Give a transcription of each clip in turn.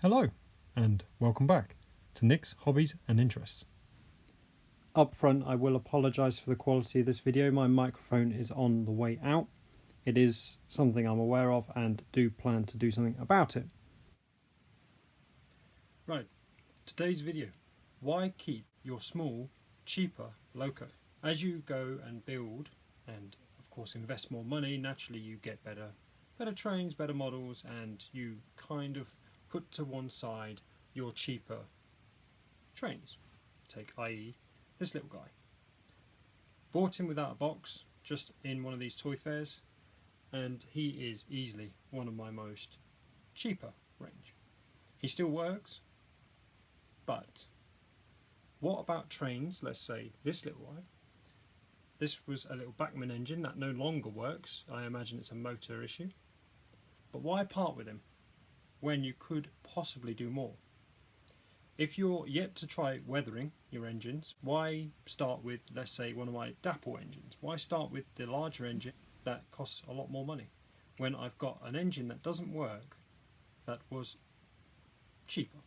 Hello, and welcome back to Nick's Hobbies and Interests. Up front, I will apologise for the quality of this video. My microphone is on the way out. It is something I'm aware of and do plan to do something about it. Right, today's video. Why keep your small, cheaper loco? As you go and build and of course invest more money, naturally you get better trains, better models, and you kind of put to one side your cheaper trains. Take i.e. this little guy. Bought him without a box, just in one of these toy fairs, and he is easily one of my most cheaper range. He still works, but what about trains? Let's say this little one. This was a little Bachmann engine that no longer works. I imagine it's a motor issue. But why part with him when you could possibly do more? If you're yet to try weathering your engines, why start with, let's say, one of my Dapple engines? Why start with the larger engine that costs a lot more money when I've got an engine that doesn't work that was cheaper,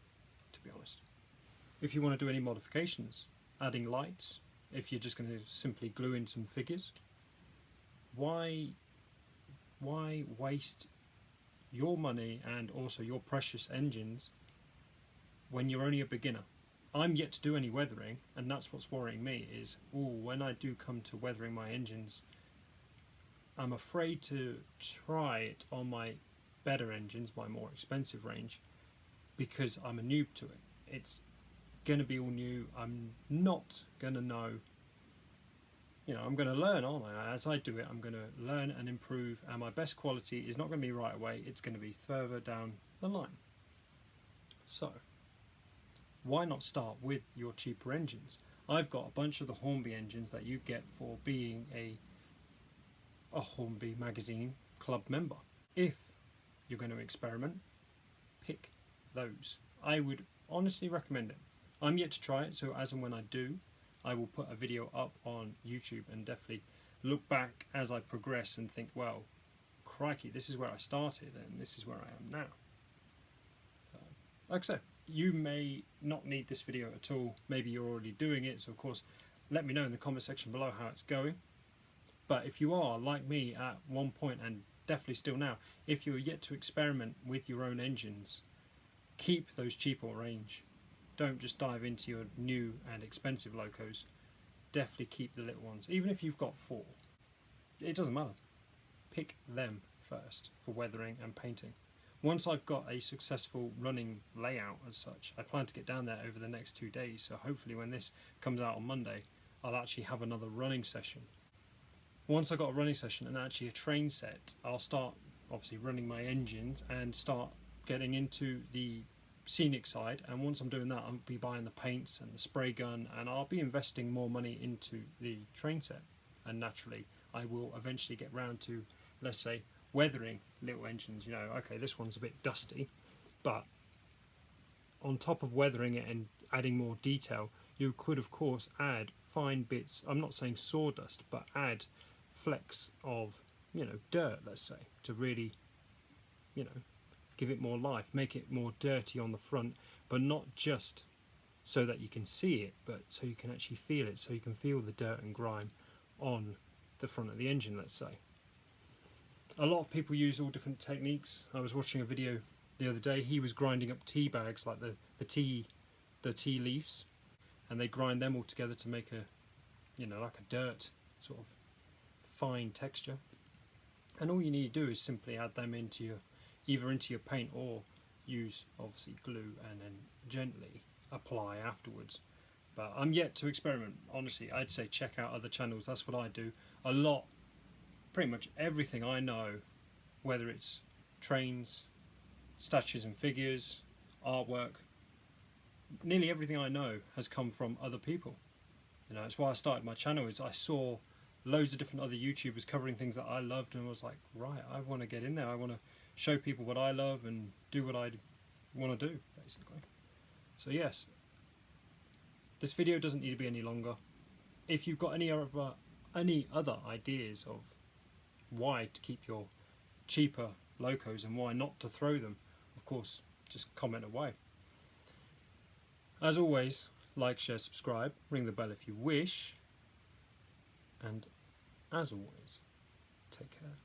to be honest? If you want to do any modifications, adding lights, if you're just going to simply glue in some figures, why waste your money and also your precious engines when you're only a beginner? I'm yet to do any weathering, and that's what's worrying me is, when I do come to weathering my engines, I'm afraid to try it on my better engines, my more expensive range, because I'm a noob to it. It's going to be all new. I'm not going to know. I'm going to learn, aren't I? As I do it, I'm going to learn and improve, and my best quality is not going to be right away. It's going to be further down the line. So, why not start with your cheaper engines? I've got a bunch of the Hornby engines that you get for being a Hornby magazine club member. If you're going to experiment, pick those. I would honestly recommend it. I'm yet to try it, so as and when I do, I will put a video up on YouTube and definitely look back as I progress and think, well, crikey, this is where I started and this is where I am now. Like I said, you may not need this video at all. Maybe you're already doing it, so of course let me know in the comment section below how it's going. But if you are like me at one point, and definitely still now, if you're yet to experiment with your own engines, keep those cheaper range. Don't just dive into your new and expensive locos. Definitely keep the little ones. Even if you've got 4, it doesn't matter. Pick them first for weathering and painting. Once I've got a successful running layout as such, I plan to get down there over the next 2 days, so hopefully when this comes out on Monday, I'll actually have another running session. Once I've got a running session and actually a train set, I'll start obviously running my engines and start getting into the scenic side, and once I'm doing that, I'll be buying the paints and the spray gun, and I'll be investing more money into the train set, and naturally I will eventually get round to, let's say, weathering little engines. Okay, this one's a bit dusty, but on top of weathering it and adding more detail, you could of course add fine bits, I'm not saying sawdust, but add flecks of dirt, let's say, to really give it more life, make it more dirty on the front, but not just so that you can see it, but so you can actually feel it, so you can feel the dirt and grime on the front of the engine, let's say. A lot of people use all different techniques. I was watching a video the other day. He was grinding up tea bags, like the tea leaves, and they grind them all together to make a like a dirt sort of fine texture. And all you need to do is simply add them either into your paint, or use obviously glue and then gently apply afterwards. But I'm yet to experiment. Honestly, I'd say check out other channels. That's what I do a lot. Pretty much everything I know, whether it's trains, statues and figures, artwork, nearly everything I know has come from other people. It's why I started my channel. Is I saw loads of different other YouTubers covering things that I loved, and I was like, right, I want to get in there. I want to show people what I love and do what I want to do, basically. So yes, this video doesn't need to be any longer. If you've got any other ideas of why to keep your cheaper locos and why not to throw them, of course, just comment away. As always, like, share, subscribe, ring the bell if you wish, and as always, take care.